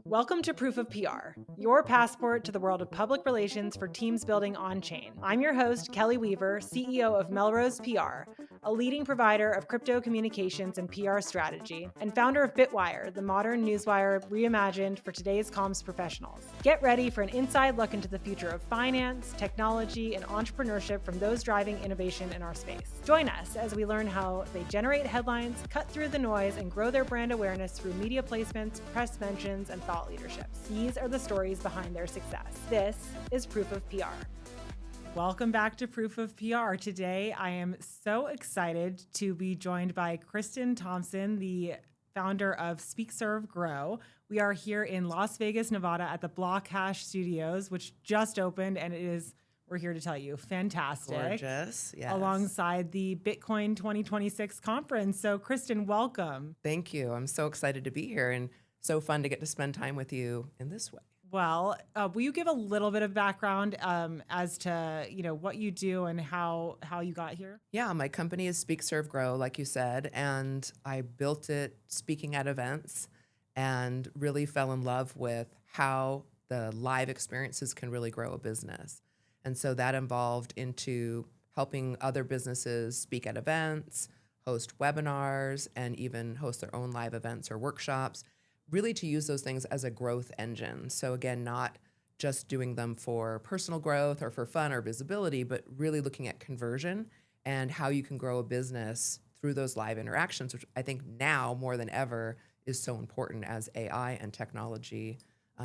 Welcome to Proof of PR, your passport to the world of public relations for teams building on-chain. I'm your host, Kelley Weaver, CEO of Melrose PR, a leading provider of crypto communications and PR strategy, and founder of BITWIRE, the modern newswire reimagined for today's comms professionals. Get ready for an inside look into the future of finance, technology, and entrepreneurship from those driving innovation in our space. Join us as we learn how they generate headlines, cut through the noise, and grow their brand awareness through media placements, press mentions, and thought leadership. These are the stories behind their success. This is Proof of PR. Welcome back to Proof of PR. Today, I am so excited to be joined by Kristin Thompson, the founder of SpeakServeGrow. We are here in Las Vegas, Nevada at the Block Hash Studios, which just opened, and we're here to tell you, fantastic. Gorgeous, yes. Alongside the Bitcoin 2026 conference. So Kristin, welcome. Thank you. I'm so excited to be here and so fun to get to spend time with you in this way. Well, will you give a little bit of background as to what you do and how you got here? Yeah, my company is SpeakServeGrow, like you said, and I built it speaking at events and really fell in love with how the live experiences can really grow a business. And so that involved into helping other businesses speak at events, host webinars, and even host their own live events or workshops, really to use those things as a growth engine. So again, not just doing them for personal growth or for fun or visibility, but really looking at conversion and how you can grow a business through those live interactions, which I think now more than ever is so important as AI and technology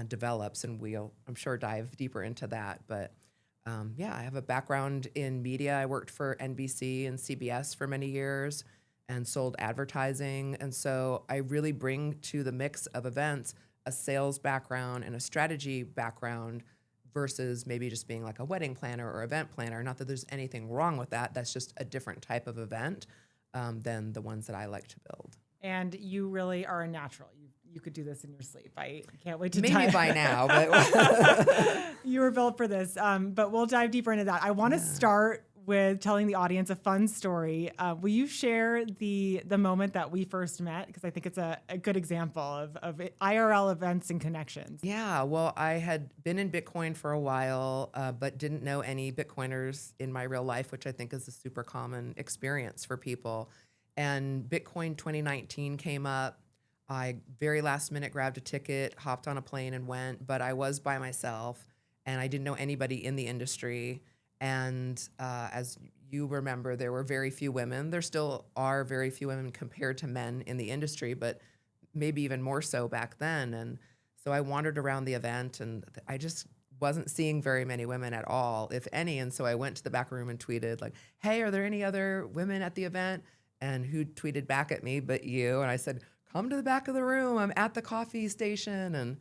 develops. And we'll, I'm sure, dive deeper into that. But yeah, I have a background in media. I worked for NBC and CBS for many years and sold advertising. And so I really bring to the mix of events a sales background and a strategy background versus maybe just being like a wedding planner or event planner. Not that there's anything wrong with that. That's just a different type of event than the ones that I like to build. And you really are a natural. You could do this in your sleep. I can't wait to maybe by now, but you were built for this. But we'll dive deeper into that. I want to start with telling the audience a fun story. Will you share the moment that we first met? Because I think it's a good example of IRL events and connections. Yeah, well, I had been in Bitcoin for a while, but didn't know any Bitcoiners in my real life, which I think is a super common experience for people. And Bitcoin 2019 came up. I very last minute grabbed a ticket, hopped on a plane and went, but I was by myself and I didn't know anybody in the industry. And as you remember, there were very few women. There still are very few women compared to men in the industry, but maybe even more so back then. And so I wandered around the event and I just wasn't seeing very many women at all, if any. And so I went to the back room and tweeted like, hey, are there any other women at the event? And who tweeted back at me but you? And I said, come to the back of the room. I'm at the coffee station. And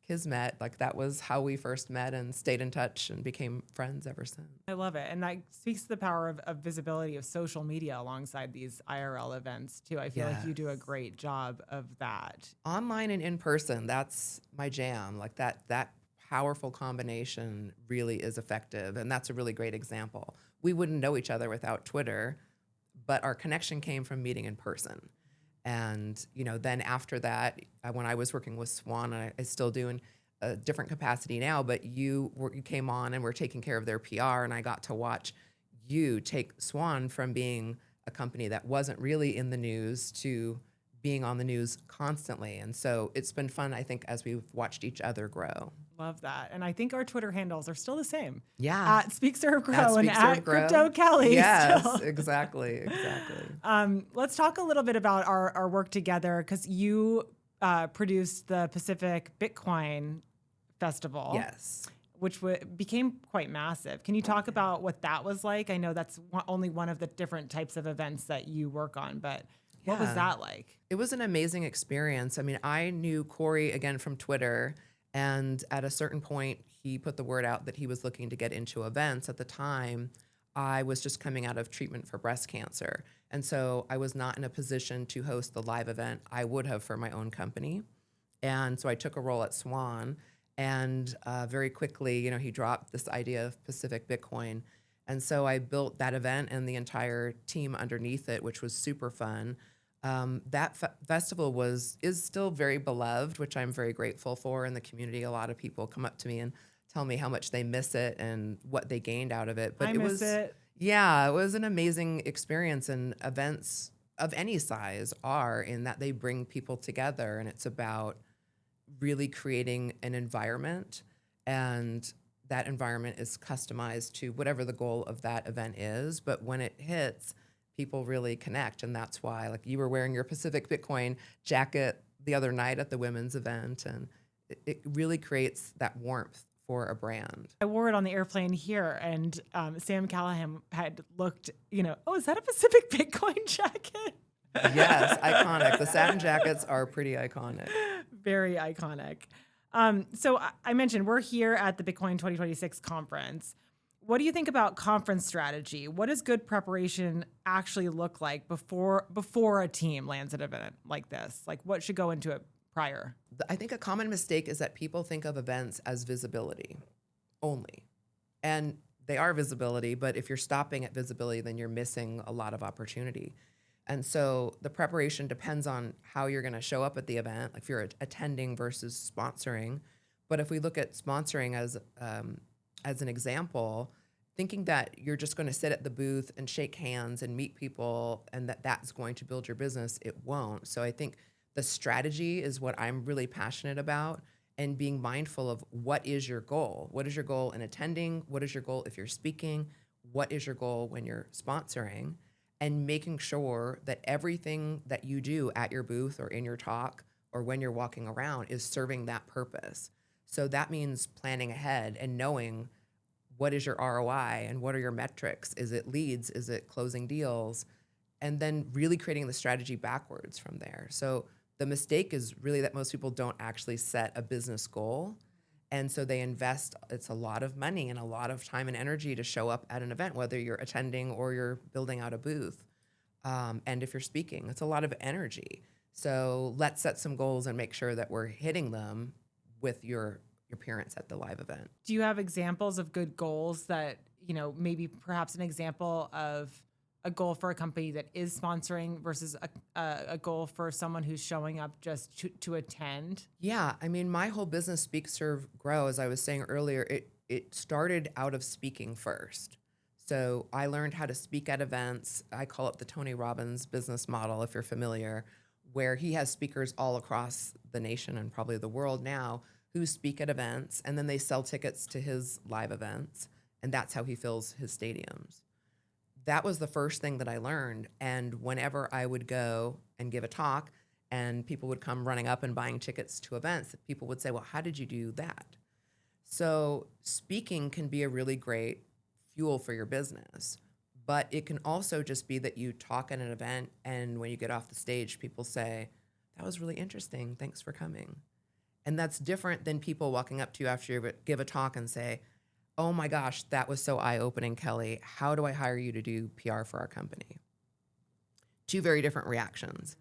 Kismet, like that was how we first met and stayed in touch and became friends ever since. I love it. And that speaks to the power of visibility of social media alongside these IRL events too. I feel like you do a great job of that. Online and in person, that's my jam. Like that powerful combination really is effective. And that's a really great example. We wouldn't know each other without Twitter, but our connection came from meeting in person. And, then after that, when I was working with Swan, I still do in a different capacity now, but you came on and were taking care of their PR, and I got to watch you take Swan from being a company that wasn't really in the news to being on the news constantly. And so it's been fun, I think, as we've watched each other grow. Love that. And I think our Twitter handles are still the same. Yeah. At SpeakServeGrow and at Crypto Kelley. Yes, still. exactly. Let's talk a little bit about our work together, because you produced the Pacific Bitcoin Festival. Yes. Which became quite massive. Can you talk about what that was like? I know that's only one of the different types of events that you work on, but what was that like? It was an amazing experience. I mean, I knew Corey, again, from Twitter. And at a certain point, he put the word out that he was looking to get into events. At the time, I was just coming out of treatment for breast cancer. And so I was not in a position to host the live event I would have for my own company. And so I took a role at Swan. And very quickly, he dropped this idea of Pacific Bitcoin. And so I built that event and the entire team underneath it, which was super fun. That festival is still very beloved, which I'm very grateful for in the community. A lot of people come up to me and tell me how much they miss it and what they gained out of it. But I miss it. yeah, it was an amazing experience, and events of any size are in that they bring people together, and it's about really creating an environment, and that environment is customized to whatever the goal of that event is. But when it hits, people really connect, and that's why, like, you were wearing your Pacific Bitcoin jacket the other night at the women's event, and it really creates that warmth for a brand. I wore it on the airplane here, and Sam Callahan had looked, oh, is that a Pacific Bitcoin jacket? Yes, iconic. The satin jackets are pretty iconic. Very iconic. So I mentioned we're here at the Bitcoin 2026 conference. What do you think about conference strategy? What does good preparation actually look like before a team lands at an event like this? Like, what should go into it prior? I think a common mistake is that people think of events as visibility only. And they are visibility, but if you're stopping at visibility, then you're missing a lot of opportunity. And so the preparation depends on how you're going to show up at the event, like if you're attending versus sponsoring. But if we look at sponsoring as an example, thinking that you're just going to sit at the booth and shake hands and meet people and that's going to build your business, it won't. So I think the strategy is what I'm really passionate about, and being mindful of what is your goal. What is your goal in attending? What is your goal if you're speaking? What is your goal when you're sponsoring? And making sure that everything that you do at your booth or in your talk or when you're walking around is serving that purpose. So that means planning ahead and knowing what is your ROI and what are your metrics. Is it leads? Is it closing deals? And then really creating the strategy backwards from there. So the mistake is really that most people don't actually set a business goal. And so they invest, it's a lot of money and a lot of time and energy to show up at an event, whether you're attending or you're building out a booth. And if you're speaking, it's a lot of energy. So let's set some goals and make sure that we're hitting them with your appearance at the live event. Do you have examples of good goals that, maybe perhaps an example of a goal for a company that is sponsoring versus a goal for someone who's showing up just to attend? Yeah, I mean, my whole business, SpeakServeGrow, as I was saying earlier, it started out of speaking first. So I learned how to speak at events. I call it the Tony Robbins business model, if you're familiar, where he has speakers all across the nation and probably the world now who speak at events, and then they sell tickets to his live events, and that's how he fills his stadiums. That was the first thing that I learned. And whenever I would go and give a talk and people would come running up and buying tickets to events, people would say, well, how did you do that? So speaking can be a really great fuel for your business, but it can also just be that you talk at an event and when you get off the stage, people say, that was really interesting. Thanks for coming. And that's different than people walking up to you after you give a talk and say, oh my gosh, that was so eye-opening, Kelley. How do I hire you to do PR for our company? Two very different reactions.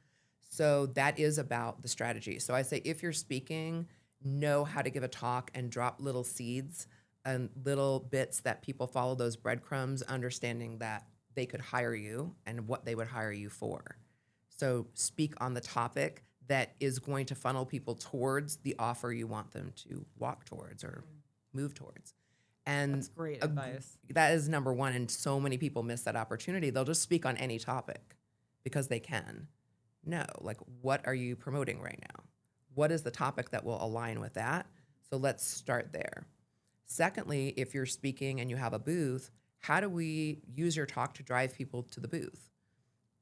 So that is about the strategy. So I say, if you're speaking, know how to give a talk and drop little seeds and little bits that people follow those breadcrumbs, understanding that they could hire you and what they would hire you for. So speak on the topic that is going to funnel people towards the offer you want them to walk towards or move towards. And that's great advice. That is number one, and so many people miss that opportunity. They'll just speak on any topic because they can. No, like, what are you promoting right now? What is the topic that will align with that? So let's start there. Secondly, if you're speaking and you have a booth, how do we use your talk to drive people to the booth?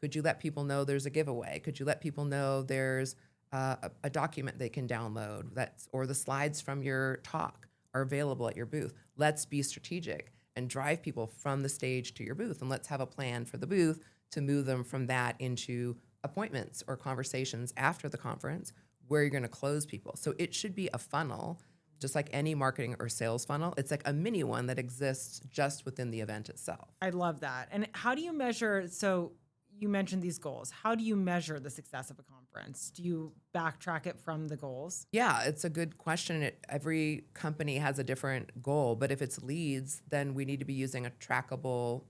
Could you let people know there's a giveaway? Could you let people know there's a document they can download or the slides from your talk are available at your booth? Let's be strategic and drive people from the stage to your booth, and let's have a plan for the booth to move them from that into appointments or conversations after the conference where you're going to close people. So it should be a funnel, just like any marketing or sales funnel. It's like a mini one that exists just within the event itself. I love that. And how do you measure, so you mentioned these goals. How do you measure the success of a conference? Do you backtrack it from the goals? Yeah, it's a good question. Every company has a different goal, but if it's leads, then we need to be using a trackable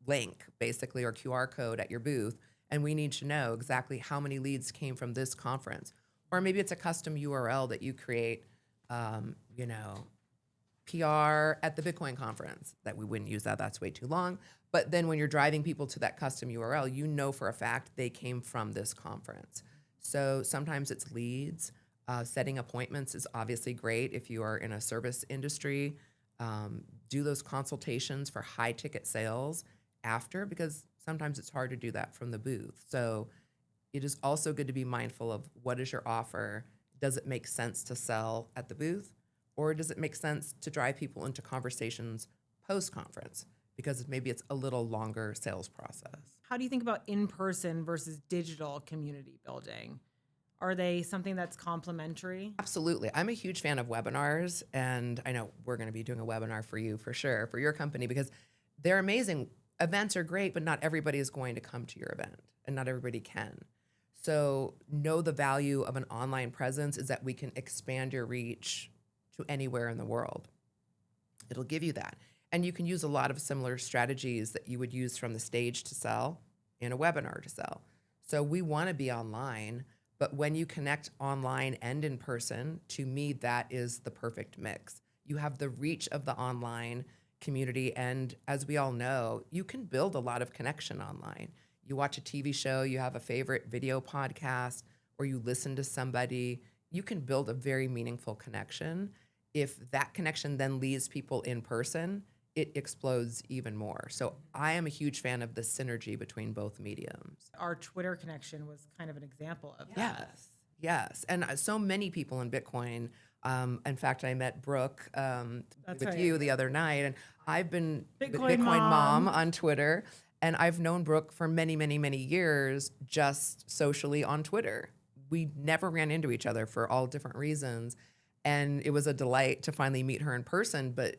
link, basically, or QR code at your booth and we need to know exactly how many leads came from this conference. Or maybe it's a custom URL that you create, you know, PR at the Bitcoin conference. That we wouldn't use that, that's way too long. But then when you're driving people to that custom URL, you know for a fact they came from this conference. So sometimes it's leads. Setting appointments is obviously great if you are in a service industry. Do those consultations for high ticket sales after, because sometimes it's hard to do that from the booth. So it is also good to be mindful of what is your offer. Does it make sense to sell at the booth? Or does it make sense to drive people into conversations post-conference? Because maybe it's a little longer sales process. How do you think about in-person versus digital community building? Are they something that's complementary? Absolutely. I'm a huge fan of webinars, and I know we're going to be doing a webinar for you for sure, for your company, because they're amazing. Events are great, but not everybody is going to come to your event, and not everybody can. So know the value of an online presence is that we can expand your reach to anywhere in the world. It'll give you that. And you can use a lot of similar strategies that you would use from the stage to sell in a webinar to sell. So we want to be online, but when you connect online and in person, to me, that is the perfect mix. You have the reach of the online community, and as we all know, you can build a lot of connection online. You watch a TV show, you have a favorite video podcast, or you listen to somebody, you can build a very meaningful connection. If that connection then leads people in person, it explodes even more. So I am a huge fan of the synergy between both mediums. Our Twitter connection was kind of an example of that. Yes. And so many people in Bitcoin. In fact, I met Brooke with you the other night, and I've been Bitcoin mom on Twitter, and I've known Brooke for many, many, many years just socially on Twitter. We never ran into each other for all different reasons, and it was a delight to finally meet her in person, but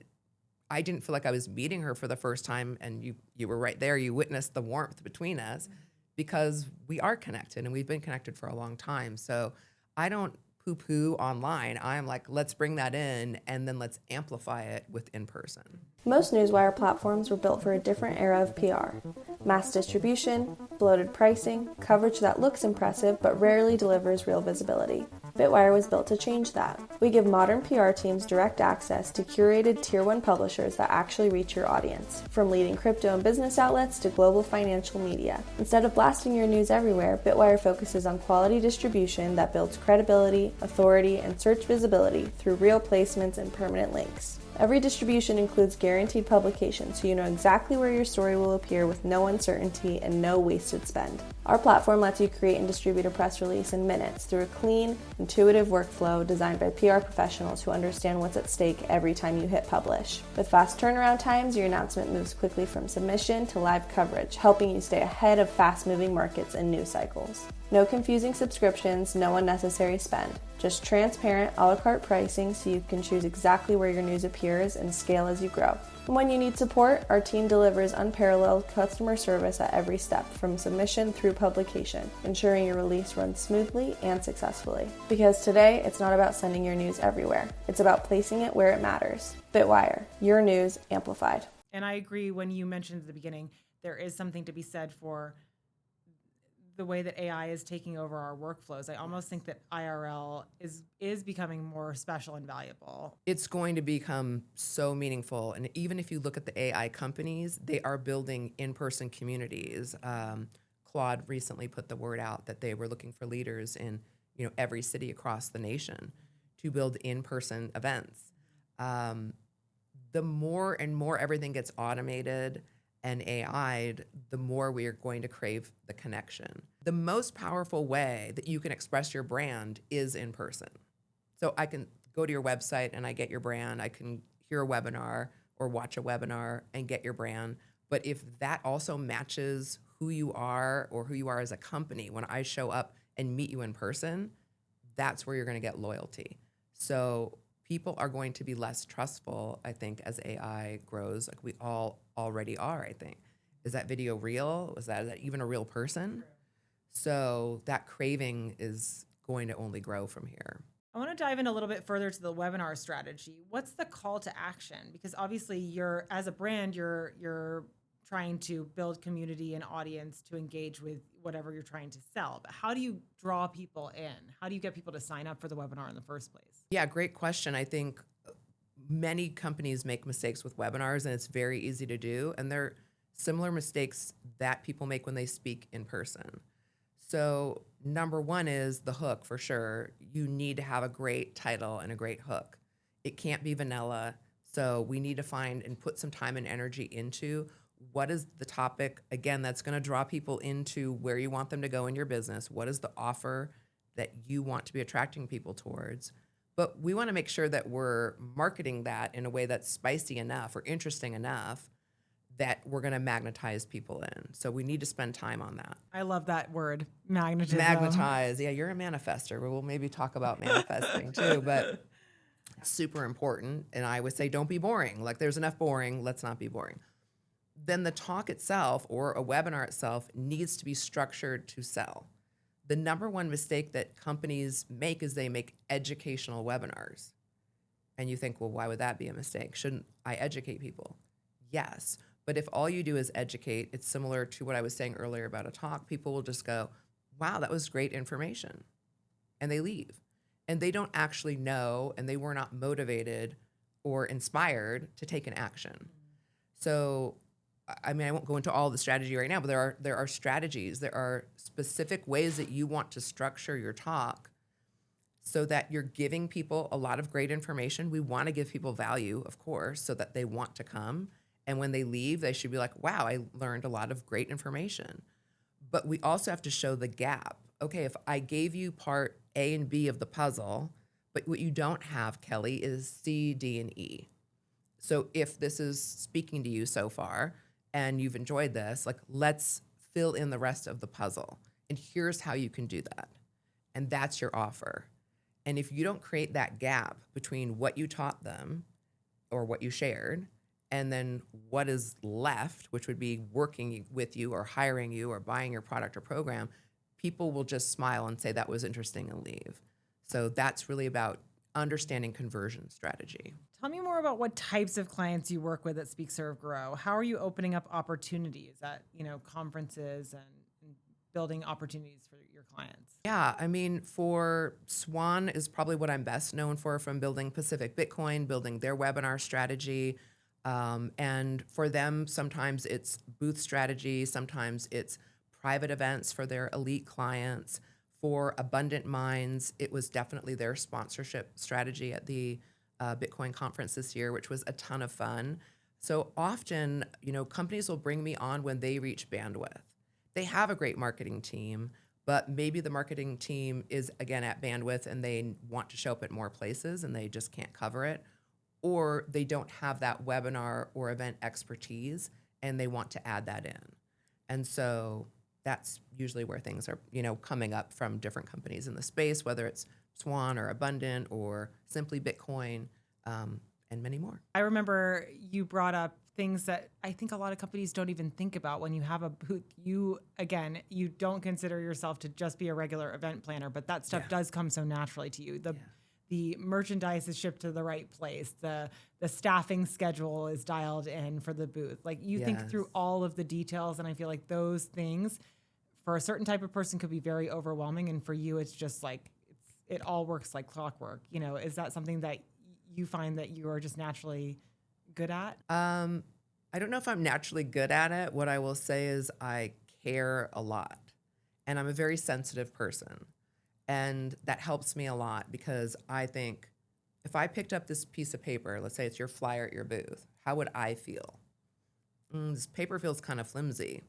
I didn't feel like I was meeting her for the first time, and you were right there. You witnessed the warmth between us because we are connected, and we've been connected for a long time. So I don't poo-poo online. I'm like, let's bring that in, and then let's amplify it with in-person. Most newswire platforms were built for a different era of PR. Mass distribution, bloated pricing, coverage that looks impressive but rarely delivers real visibility. BITWIRE was built to change that. We give modern PR teams direct access to curated Tier 1 publishers that actually reach your audience, from leading crypto and business outlets to global financial media. Instead of blasting your news everywhere, BITWIRE focuses on quality distribution that builds credibility, authority, and search visibility through real placements and permanent links. Every distribution includes guaranteed publication, so you know exactly where your story will appear with no uncertainty and no wasted spend. Our platform lets you create and distribute a press release in minutes through a clean, intuitive workflow designed by PR professionals who understand what's at stake every time you hit publish. With fast turnaround times, your announcement moves quickly from submission to live coverage, helping you stay ahead of fast-moving markets and news cycles. No confusing subscriptions, no unnecessary spend. Just transparent, a la carte pricing so you can choose exactly where your news appears and scale as you grow. And when you need support, our team delivers unparalleled customer service at every step, from submission through publication, ensuring your release runs smoothly and successfully. Because today, it's not about sending your news everywhere. It's about placing it where it matters. BITWIRE, your news amplified. And I agree when you mentioned at the beginning, there is something to be said for the way that AI is taking over our workflows. I almost think that IRL is becoming more special and valuable. It's going to become so meaningful. And even if you look at the AI companies, they are building in-person communities. Claude recently put the word out that they were looking for leaders in every city across the nation to build in-person events. The more and more everything gets automated and AI'd, the more we are going to crave the connection. The most powerful way that you can express your brand is in person. So I can go to your website and I get your brand. I can hear a webinar or watch a webinar and get your brand. But if that also matches who you are or who you are as a company, when I show up and meet you in person, that's where you're going to get loyalty. So people are going to be less trustful, I think, as AI grows, like we all already are, I think. Is that video real? Is that even a real person? So that craving is going to only grow from here. I want to dive in a little bit further to the webinar strategy. What's the call to action? Because obviously as a brand, you're trying to build community and audience to engage with whatever you're trying to sell. But how do you draw people in? How do you get people to sign up for the webinar in the first place? Yeah, great question. I think many companies make mistakes with webinars, and it's very easy to do. And they're similar mistakes that people make when they speak in person. So number one is the hook, for sure. You need to have a great title and a great hook. It can't be vanilla. So we need to find and put some time and energy into what is the topic, again, that's going to draw people into where you want them to go in your business. What is the offer that you want to be attracting people towards? But we want to make sure that we're marketing that in a way that's spicy enough or interesting enough that we're going to magnetize people in. So we need to spend time on that. I love that word, magnetism. Magnetize. Yeah, you're a manifester. We'll maybe talk about manifesting too, but it's super important. And I would say, don't be boring. Like, there's enough boring. Let's not be boring. Then the talk itself or a webinar itself needs to be structured to sell. The number one mistake that companies make is they make educational webinars. And you think, well, why would that be a mistake? Shouldn't I educate people? Yes. But if all you do is educate, it's similar to what I was saying earlier about a talk. People will just go, wow, that was great information. And they leave. And they don't actually know, and they were not motivated or inspired to take an action. So, I mean, I won't go into all the strategy right now, but there are strategies. There are specific ways that you want to structure your talk so that you're giving people a lot of great information. We want to give people value, of course, so that they want to come. And when they leave, they should be like, wow, I learned a lot of great information. But we also have to show the gap. Okay, if I gave you part A and B of the puzzle, but what you don't have, Kelley, is C, D, and E. So if this is speaking to you so far and you've enjoyed this, like, let's fill in the rest of the puzzle. And here's how you can do that. And that's your offer. And if you don't create that gap between what you taught them or what you shared and then what is left, which would be working with you or hiring you or buying your product or program, people will just smile and say that was interesting and leave. So that's really about understanding conversion strategy. Tell me more about what types of clients you work with at SpeakServeGrow. How are you opening up opportunities at, conferences and building opportunities for your clients? Yeah, I mean, for Swan is probably what I'm best known for, from building Pacific Bitcoin, building their webinar strategy. And for them, sometimes it's booth strategy, sometimes it's private events for their elite clients. For Abundant Minds, it was definitely their sponsorship strategy at the Bitcoin conference this year, which was a ton of fun. So often, companies will bring me on when they reach bandwidth. They have a great marketing team, but maybe the marketing team is, again, at bandwidth and they want to show up at more places and they just can't cover it. Or they don't have that webinar or event expertise and they want to add that in. And so that's usually where things are, coming up from different companies in the space, whether it's Swan or Abundant or Simply Bitcoin, and many more. I remember you brought up things that I think a lot of companies don't even think about when you have a booth. You don't consider yourself to just be a regular event planner, but that stuff does come so naturally to you. The merchandise is shipped to the right place. The staffing schedule is dialed in for the booth. Like, you think through all of the details, and I feel like those things for a certain type of person could be very overwhelming, and for you it's just like it all works like clockwork. Is that something that you find that you are just naturally good at? I don't know if I'm naturally good at it. What I will say is I care a lot, and I'm a very sensitive person. And that helps me a lot because I think if I picked up this piece of paper, let's say it's your flyer at your booth, how would I feel? This paper feels kind of flimsy.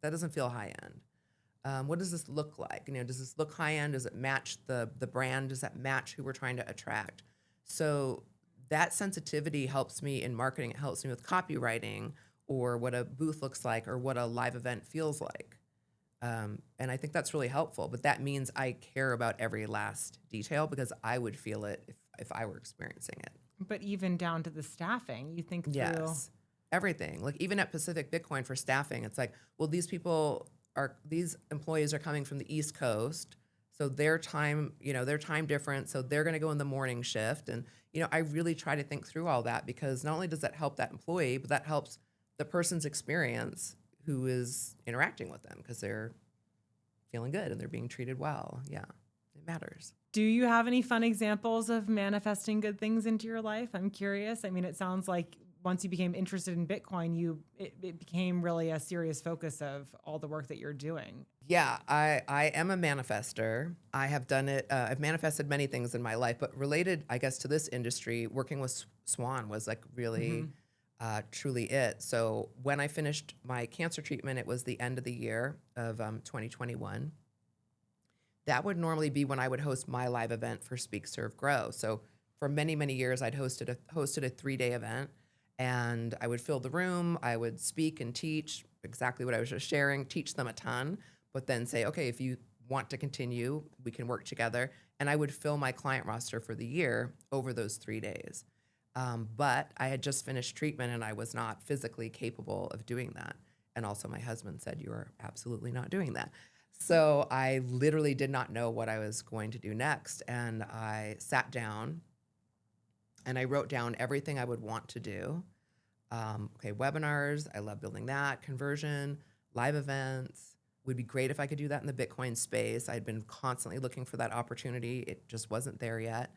That doesn't feel high end. What does this look like? Does this look high end? Does it match the brand? Does that match who we're trying to attract? So that sensitivity helps me in marketing. It helps me with copywriting or what a booth looks like or what a live event feels like. And I think that's really helpful, but that means I care about every last detail because I would feel it if I were experiencing it. But even down to the staffing, you think through. Yes, everything. Like, even at Pacific Bitcoin for staffing, it's like, well, these employees are coming from the East Coast, so their time different, so they're going to go in the morning shift. And, I really try to think through all that because not only does that help that employee, but that helps the person's experience who is interacting with them, because they're feeling good and they're being treated well. Yeah, it matters. Do you have any fun examples of manifesting good things into your life? I'm curious. I mean, it sounds like once you became interested in Bitcoin, it became really a serious focus of all the work that you're doing. Yeah, I am a manifester. I have done it. I've manifested many things in my life, but related, I guess, to this industry, working with Swan was like really, truly it. So when I finished my cancer treatment, it was the end of the year of 2021. That would normally be when I would host my live event for SpeakServeGrow. So for many, many years, I'd hosted a 3-day event, and I would fill the room. I would speak and teach exactly what I was just sharing, teach them a ton, but then say, okay, if you want to continue, we can work together. And I would fill my client roster for the year over those 3 days. But I had just finished treatment and I was not physically capable of doing that. And also my husband said, you are absolutely not doing that. So I literally did not know what I was going to do next. And I sat down and I wrote down everything I would want to do. Okay, webinars, I love building that. Conversion, live events. Would be great if I could do that in the Bitcoin space. I'd been constantly looking for that opportunity. It just wasn't there yet.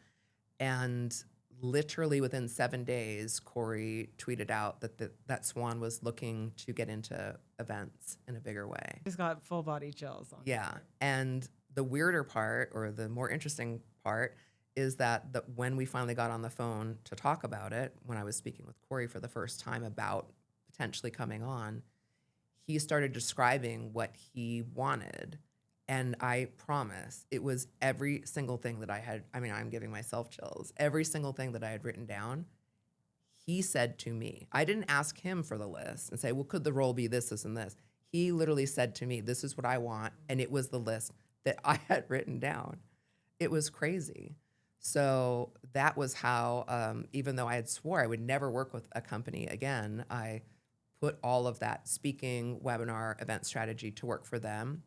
And literally within 7 days, Corey tweeted out that Swan was looking to get into events in a bigger way. Just got full body chills. Yeah. And the weirder part, or the more interesting part, is that when we finally got on the phone to talk about it, when I was speaking with Corey for the first time about potentially coming on, he started describing what he wanted. And I promise it was every single thing that I had. I mean, I'm giving myself chills. Every single thing that I had written down, he said to me. I didn't ask him for the list and say, well, could the role be this, this, and this? He literally said to me, this is what I want. And it was the list that I had written down. It was crazy. So that was how, even though I had swore I would never work with a company again, I put all of that speaking, webinar, event strategy to work for them.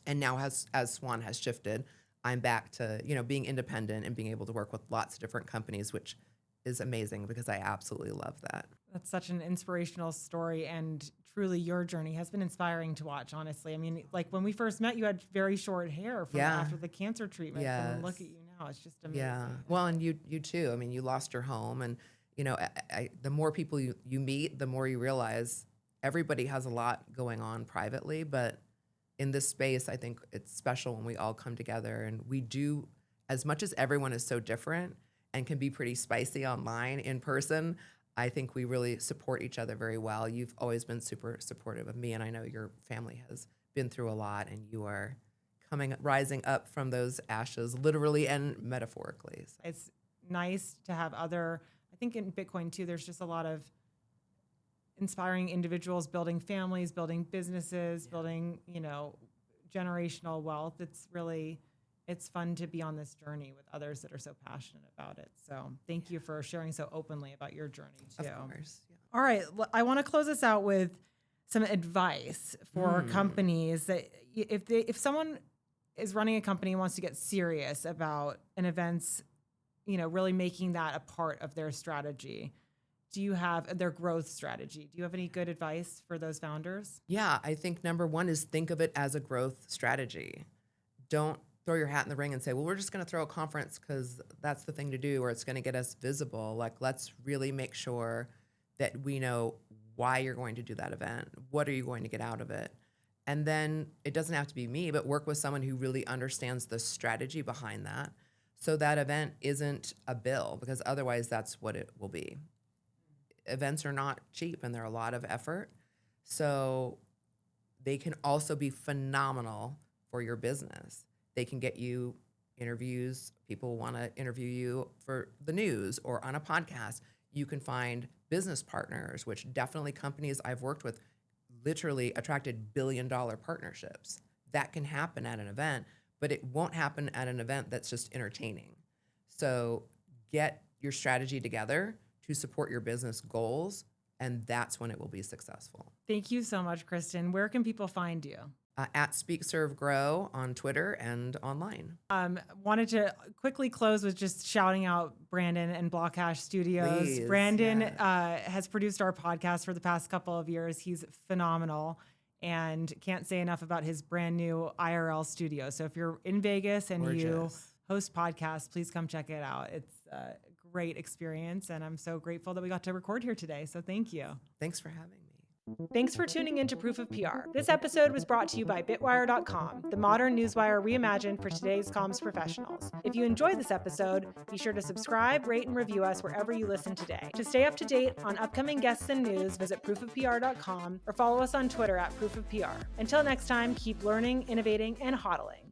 And now as Swan has shifted, I'm back to, being independent and being able to work with lots of different companies, which is amazing because I absolutely love that. That's such an inspirational story, and truly your journey has been inspiring to watch, honestly. I mean, like when we first met, you had very short hair from after the cancer treatment. Yes. And look at you now. It's just amazing. Yeah. Well, and you too. I mean, you lost your home, and, the more people you meet, the more you realize everybody has a lot going on privately, but in this space, I think it's special when we all come together and we do, as much as everyone is so different and can be pretty spicy online, in person, I think we really support each other very well. You've always been super supportive of me, and I know your family has been through a lot, and you are rising up from those ashes, literally and metaphorically. So. It's nice to have I think in Bitcoin too, there's just a lot of inspiring individuals building families, building businesses, building, generational wealth. It's fun to be on this journey with others that are so passionate about it. So thank you for sharing so openly about your journey too. Of course. Yeah. All right. I want to close this out with some advice for companies that if someone is running a company and wants to get serious about an event's, really making that a part of their strategy, do you have their growth strategy? Do you have any good advice for those founders? Yeah, I think number one is think of it as a growth strategy. Don't throw your hat in the ring and say, well, we're just going to throw a conference because that's the thing to do, or it's going to get us visible. Like, let's really make sure that we know why you're going to do that event. What are you going to get out of it? And then it doesn't have to be me, but work with someone who really understands the strategy behind that. So that event isn't a bill, because otherwise that's what it will be. Events are not cheap and they're a lot of effort. So they can also be phenomenal for your business. They can get you interviews. People want to interview you for the news or on a podcast. You can find business partners, which definitely companies I've worked with literally attracted billion-dollar partnerships. That can happen at an event, but it won't happen at an event that's just entertaining. So get your strategy together to support your business goals, and that's when it will be successful. Thank you so much, Kristin. Where can people find you? At SpeakServeGrow on Twitter and online. Wanted to quickly close with just shouting out Brandon and Blockhash Studios. Please, Brandon has produced our podcast for the past couple of years. He's phenomenal and can't say enough about his brand new IRL studio. So if you're in Vegas and you host podcasts, please come check it out. It's a great experience, and I'm so grateful that we got to record here today. So thank you. Thanks for having me. Thanks for tuning in to Proof of PR. This episode was brought to you by BITWIRE.com, the modern newswire reimagined for today's comms professionals. If you enjoyed this episode, be sure to subscribe, rate, and review us wherever you listen today. To stay up to date on upcoming guests and news, visit proofofpr.com or follow us on Twitter at Proof of PR. Until next time, keep learning, innovating, and hodling.